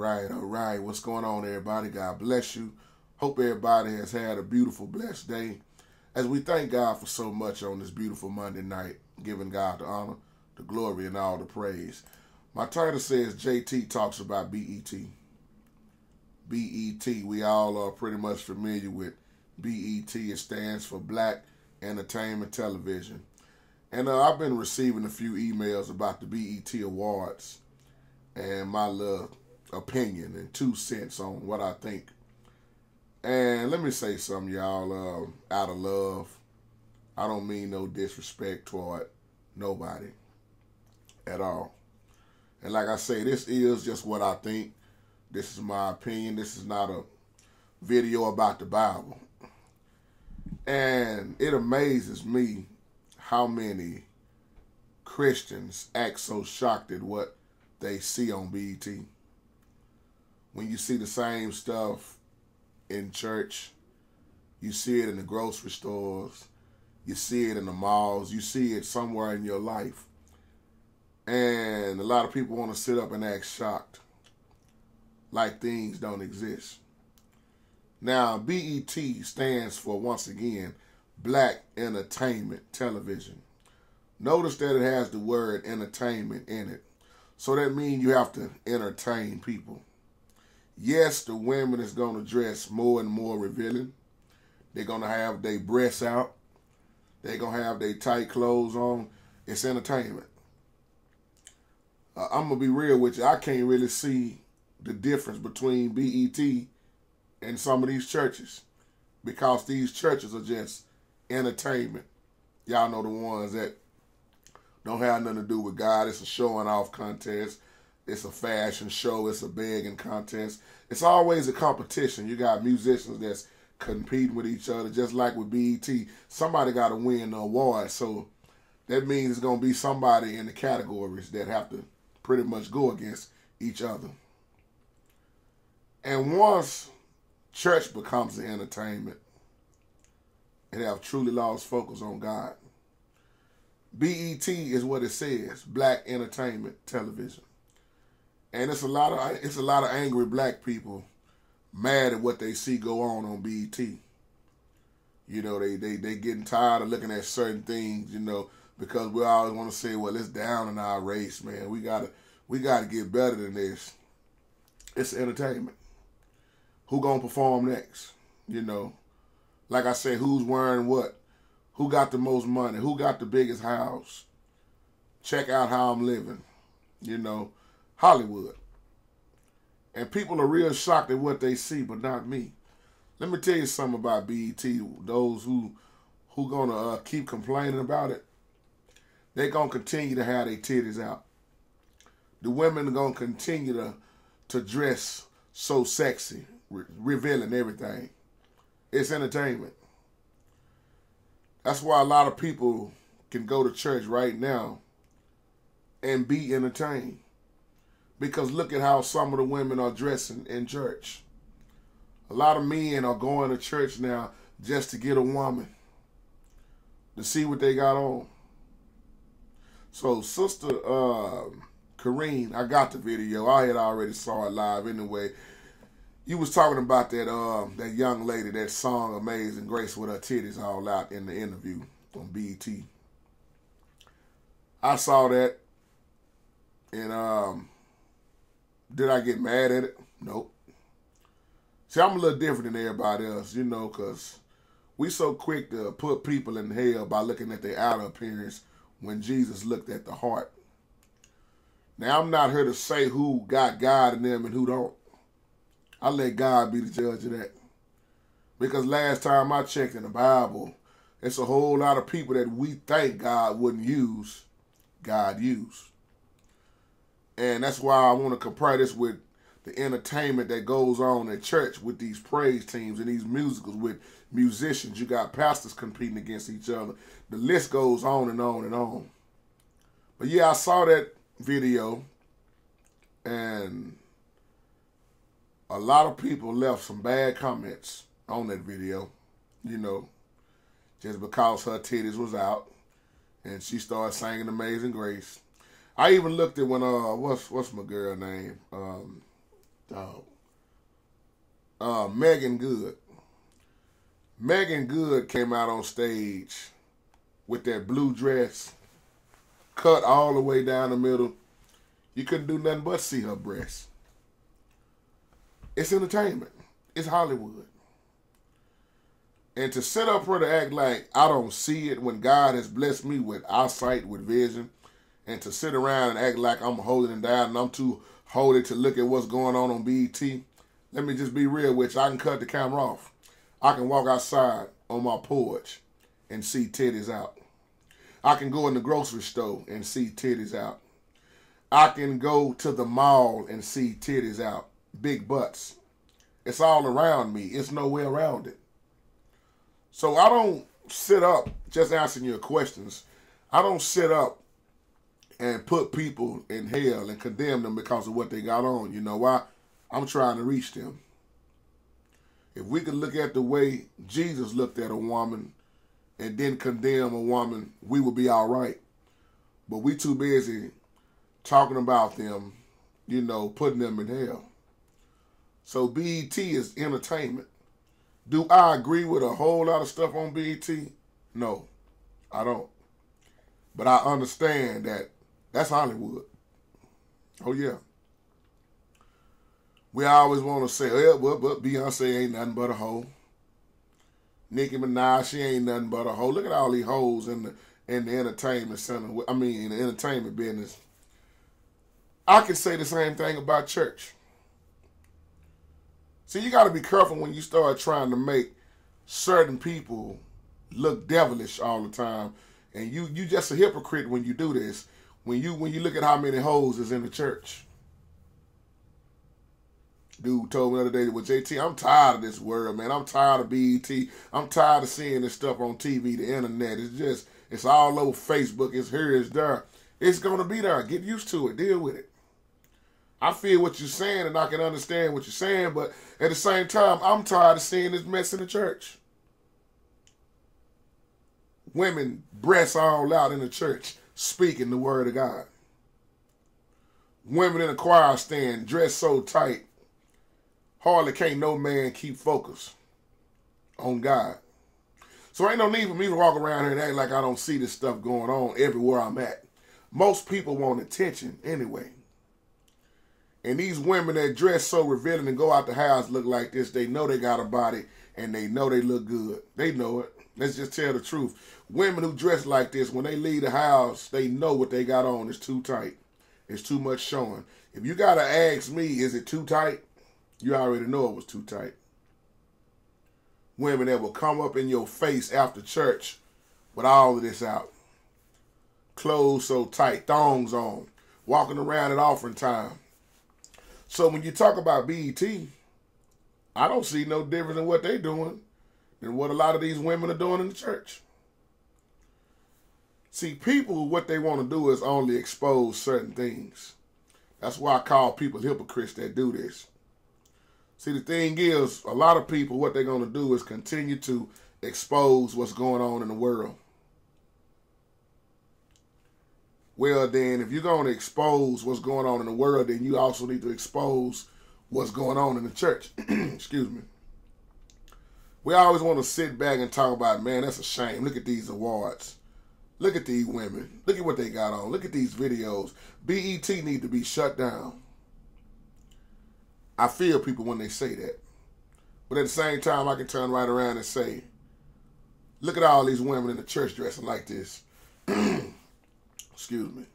All right. What's going on, everybody? God bless you. Hope everybody has had a beautiful, blessed day. As we thank God for so much on this beautiful Monday night, giving God the honor, the glory, and all the praise. My title says JT talks about BET. BET, we all are pretty much familiar with BET. It stands for Black Entertainment Television. And I've been receiving a few emails about the BET Awards and my little opinion and 2 cents on what I think. And let me say something, y'all, out of love. I don't mean no disrespect toward nobody at all. And like I say, this is just what I think. This is my opinion. This is not a video about the Bible. And it amazes me how many Christians act so shocked at what they see on BET. When you see the same stuff in church, you see it in the grocery stores, you see it in the malls, you see it somewhere in your life. And a lot of people want to sit up and act shocked, like things don't exist. Now, BET stands for, once again, Black Entertainment Television. Notice that it has the word entertainment in it. So that means you have to entertain people. Yes, the women is going to dress more and more revealing. They're going to have their breasts out. They're going to have their tight clothes on. It's entertainment. I'm going to be real with you. I can't really see the difference between BET and some of these churches, because these churches are just entertainment. Y'all know the ones that don't have nothing to do with God. It's a showing off contest. It's a fashion show. It's a begging contest. It's always a competition. You got musicians that's competing with each other, just like with BET. Somebody got to win the award. So that means it's going to be somebody in the categories that have to pretty much go against each other. And once church becomes the entertainment, it have truly lost focus on God. BET is what it says, Black Entertainment Television. And it's a lot of angry black people mad at what they see go on BET. You know, they getting tired of looking at certain things, you know, because we always want to say, well, it's down in our race, man. We gotta get better than this. It's entertainment. Who gonna perform next? You know, like I say, who's wearing what? Who got the most money? Who got the biggest house? Check out how I'm living. You know, Hollywood. And people are real shocked at what they see, but not me. Let me tell you something about BET. Those who gonna keep complaining about it, they gonna continue to have their titties out. The women are gonna continue to dress so sexy, revealing everything. It's entertainment. That's why a lot of people can go to church right now and be entertained. Because look at how some of the women are dressing in church. A lot of men are going to church now just to get a woman, to see what they got on. So Sister Kareen, I got the video. I had already saw it live anyway. You was talking about that young lady that song Amazing Grace with her titties all out in the interview on BET. I saw that, and did I get mad at it? Nope. See, I'm a little different than everybody else, you know, because we so quick to put people in hell by looking at their outer appearance when Jesus looked at the heart. Now, I'm not here to say who got God in them and who don't. I let God be the judge of that. Because last time I checked in the Bible, it's a whole lot of people that we think God wouldn't use, God used. And that's why I want to compare this with the entertainment that goes on at church with these praise teams and these musicals with musicians. You got pastors competing against each other. The list goes on and on and on. But yeah, I saw that video, and a lot of people left some bad comments on that video, you know, just because her titties was out and she started singing Amazing Grace. I even looked at when, what's my girl name? dog. Megan Good. Megan Good came out on stage with that blue dress, cut all the way down the middle. You couldn't do nothing but see her breasts. It's entertainment. It's Hollywood. And to sit up here to act like I don't see it when God has blessed me with eyesight, with vision, and to sit around and act like I'm holding it down and I'm too holy to look at what's going on BET, let me just be real with you. I can cut the camera off. I can walk outside on my porch and see titties out. I can go in the grocery store and see titties out. I can go to the mall and see titties out. Big butts. It's all around me. It's no way around it. So I don't sit up just answering your questions. I don't sit up and put people in hell and condemn them because of what they got on. You know why? I'm trying to reach them. If we could look at the way Jesus looked at a woman and didn't condemn a woman, we would be all right. But we too busy talking about them, you know, putting them in hell. So BET is entertainment. Do I agree with a whole lot of stuff on BET? No, I don't. But I understand that that's Hollywood. Oh, yeah. We always want to say, well, but Beyonce ain't nothing but a hoe. Nicki Minaj, she ain't nothing but a hoe. Look at all these hoes in the entertainment center. I mean, in the entertainment business. I can say the same thing about church. See, you got to be careful when you start trying to make certain people look devilish all the time. And you just a hypocrite when you do this. When you look at how many hoes is in the church. Dude told me the other day, well, JT, I'm tired of this world, man. I'm tired of BET. I'm tired of seeing this stuff on TV, the internet. It's all over Facebook. It's here, it's there. It's going to be there. Get used to it. Deal with it. I feel what you're saying and I can understand what you're saying, but at the same time, I'm tired of seeing this mess in the church. Women breasts all out in the church speaking the word of God. Women in the choir stand dressed so tight, hardly can't no man keep focus on God. So ain't no need for me to walk around here and act like I don't see this stuff going on everywhere I'm at. Most people want attention anyway. And these women that dress so revealing and go out the house look like this, they know they got a body and they know they look good. They know it. Let's just tell the truth. Women who dress like this, when they leave the house, they know what they got on is too tight. It's too much showing. If you got to ask me, is it too tight? You already know it was too tight. Women that will come up in your face after church with all of this out. Clothes so tight, thongs on, walking around at offering time. So when you talk about BET, I don't see no difference in what they're doing than what a lot of these women are doing in the church. See, people, what they want to do is only expose certain things. That's why I call people hypocrites that do this. See, the thing is, a lot of people, what they're going to do is continue to expose what's going on in the world. Well, then, if you're going to expose what's going on in the world, then you also need to expose what's going on in the church. Excuse me. We always want to sit back and talk about, man, that's a shame. Look at these awards. Look at these women. Look at what they got on. Look at these videos. BET need to be shut down. I feel people when they say that. But at the same time, I can turn right around and say, look at all these women in the church dressing like this. Excuse me.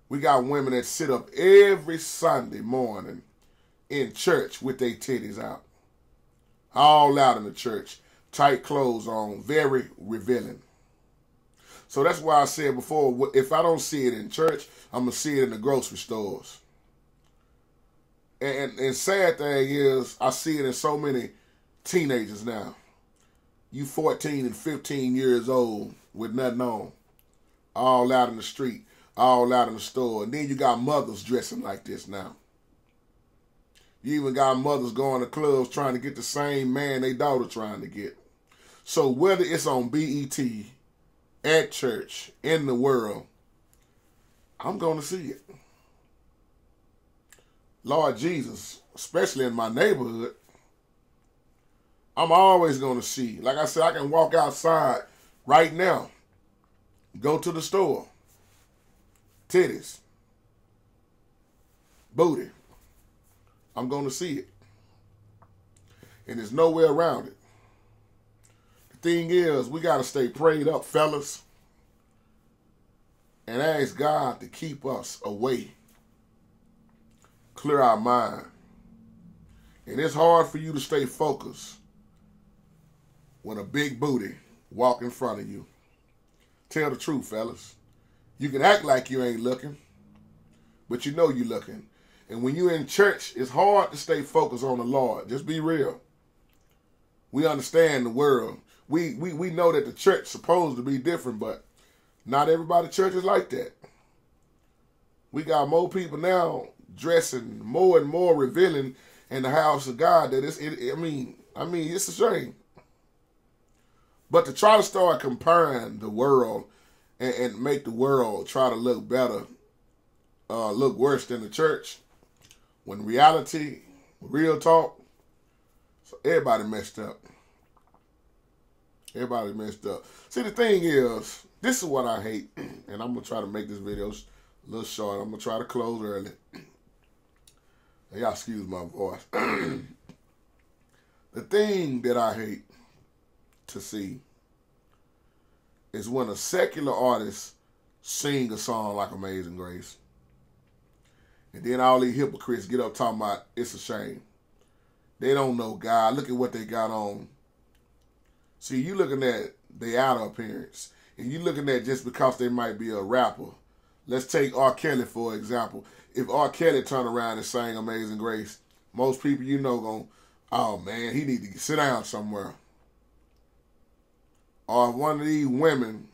We got women that sit up every Sunday morning in church with their titties out. All out in the church. Tight clothes on. Very revealing. So that's why I said before, if I don't see it in church, I'm going to see it in the grocery stores. And sad thing is, I see it in so many teenagers now. You 14 and 15 years old with nothing on. All out in the street. All out in the store. And then you got mothers dressing like this now. You even got mothers going to clubs trying to get the same man their daughter trying to get. So whether it's on BET, at church, in the world, I'm going to see it. Lord Jesus, especially in my neighborhood, I'm always going to see. Like I said, I can walk outside right now, go to the store, titties, booty. I'm going to see it. And there's no way around it. The thing is, we got to stay prayed up, fellas, and ask God to keep us away, clear our mind. And it's hard for you to stay focused when a big booty walk in front of you. Tell the truth, fellas. You can act like you ain't looking, but you know you looking. And when you're in church, it's hard to stay focused on the Lord. Just be real. We understand the world. We know that the church is supposed to be different, but not everybody church is like that. We got more people now dressing more and more revealing in the house of God that it's a shame. But to try to start comparing the world and make the world try to look better, look worse than the church, when reality, real talk, so everybody messed up. Everybody messed up. See, the thing is, this is what I hate, and I'm going to try to make this video a little short. I'm going to try to close early. Y'all excuse my voice. The thing that I hate to see is when a secular artist sing a song like Amazing Grace, and then all these hypocrites get up talking about it's a shame. They don't know God. Look at what they got on. See, you looking at their outer appearance, and you looking at just because they might be a rapper. Let's take R. Kelly for example. If R. Kelly turned around and sang Amazing Grace, most people you know going, oh man, he need to sit down somewhere. Or if one of these women,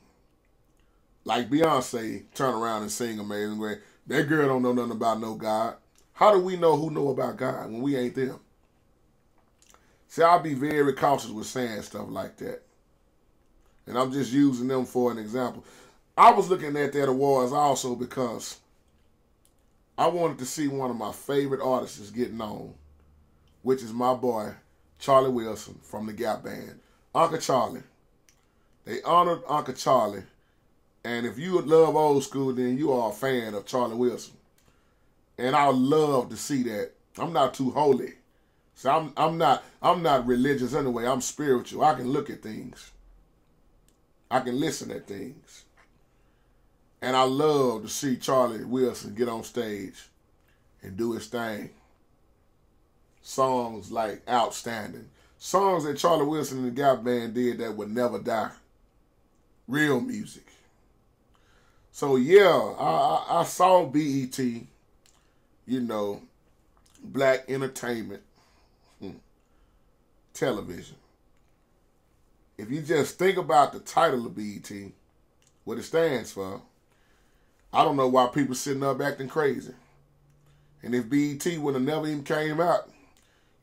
like Beyonce, turn around and sing Amazing Grace, that girl don't know nothing about no God. How do we know who know about God when we ain't them? See, I'll be very cautious with saying stuff like that. And I'm just using them for an example. I was looking at that awards also because I wanted to see one of my favorite artists getting on, which is my boy, Charlie Wilson from the Gap Band. Uncle Charlie. They honored Uncle Charlie. And if you love old school, then you are a fan of Charlie Wilson. And I would love to see that. I'm not too holy. So I'm not religious anyway. I'm spiritual. I can look at things. I can listen at things. And I love to see Charlie Wilson get on stage and do his thing. Songs like Outstanding. Songs that Charlie Wilson and the Gap Band did that would never die. Real music. So yeah, I saw BET, you know, Black Entertainment Television. If you just think about the title of BET, what it stands for, I don't know why people sitting up acting crazy. And if BET would have never even came out,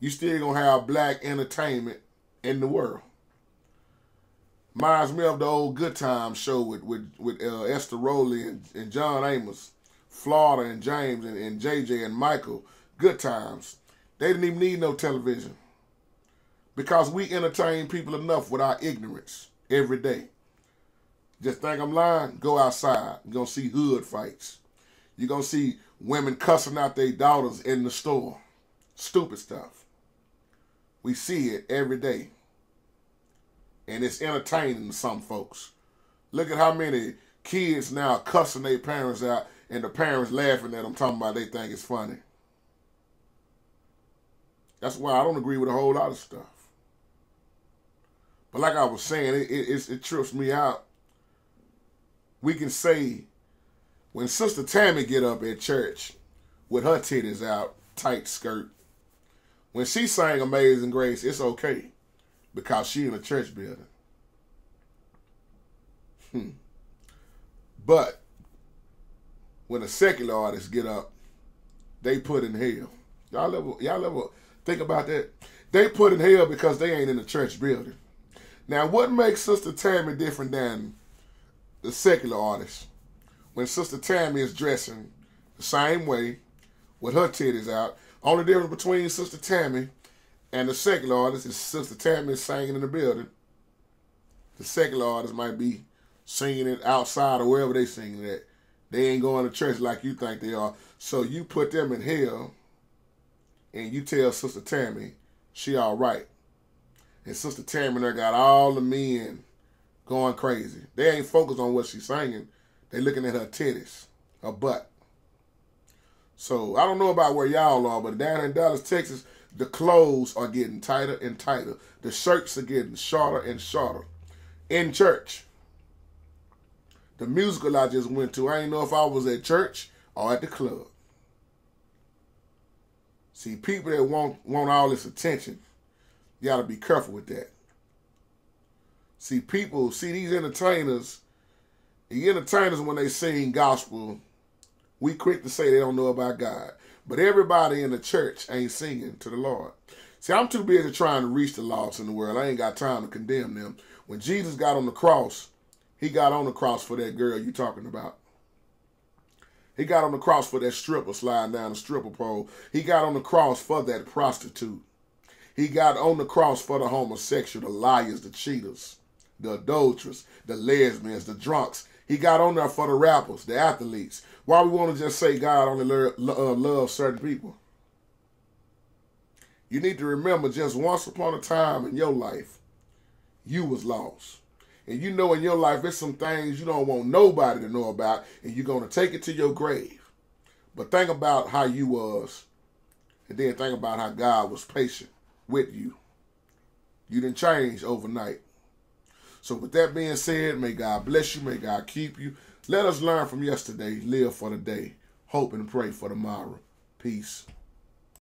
you still gonna have black entertainment in the world. Reminds me of the old Good Times show with Esther Rowley and John Amos, Florida and James and JJ and Michael. Good Times. They didn't even need no television. Because we entertain people enough with our ignorance every day. Just think I'm lying? Go outside. You're going to see hood fights. You're going to see women cussing out their daughters in the store. Stupid stuff. We see it every day. And it's entertaining to some folks. Look at how many kids now cussing their parents out and the parents laughing at them talking about they think it's funny. That's why I don't agree with a whole lot of stuff. But like I was saying, it trips me out. We can say, when Sister Tammy get up at church with her titties out, tight skirt, when she sang Amazing Grace, it's okay because she in a church building. But when a secular artist get up, they put in hell. Y'all ever think about that? They put in hell because they ain't in a church building. Now, what makes Sister Tammy different than the secular artist? When Sister Tammy is dressing the same way, with her titties out. Only difference between Sister Tammy and the secular artist is Sister Tammy is singing in the building. The secular artist might be singing it outside or wherever they singing it at. They ain't going to church like you think they are. So you put them in hell and you tell Sister Tammy she all right. And Sister Tammy there got all the men going crazy. They ain't focused on what she's singing. They looking at her titties, her butt. So I don't know about where y'all are, but down in Dallas, Texas, the clothes are getting tighter and tighter. The shirts are getting shorter and shorter. In church. The musical I just went to, I didn't know if I was at church or at the club. See, people that want all this attention, you got to be careful with that. See, these entertainers, the entertainers when they sing gospel, we quick to say they don't know about God. But everybody in the church ain't singing to the Lord. See, I'm too busy trying to reach the lost in the world. I ain't got time to condemn them. When Jesus got on the cross, he got on the cross for that girl you talking about. He got on the cross for that stripper sliding down the stripper pole. He got on the cross for that prostitute. He got on the cross for the homosexual, the liars, the cheaters, the adulterers, the lesbians, the drunks. He got on there for the rappers, the athletes. Why we want to just say God only loves certain people? You need to remember just once upon a time in your life, you was lost. And you know in your life, there's some things you don't want nobody to know about, and you're going to take it to your grave. But think about how you was, and then think about how God was patient with you. You didn't change overnight. So with that being said, may God bless you, may God keep you. Let us learn from yesterday, live for the day, hope and pray for tomorrow. Peace.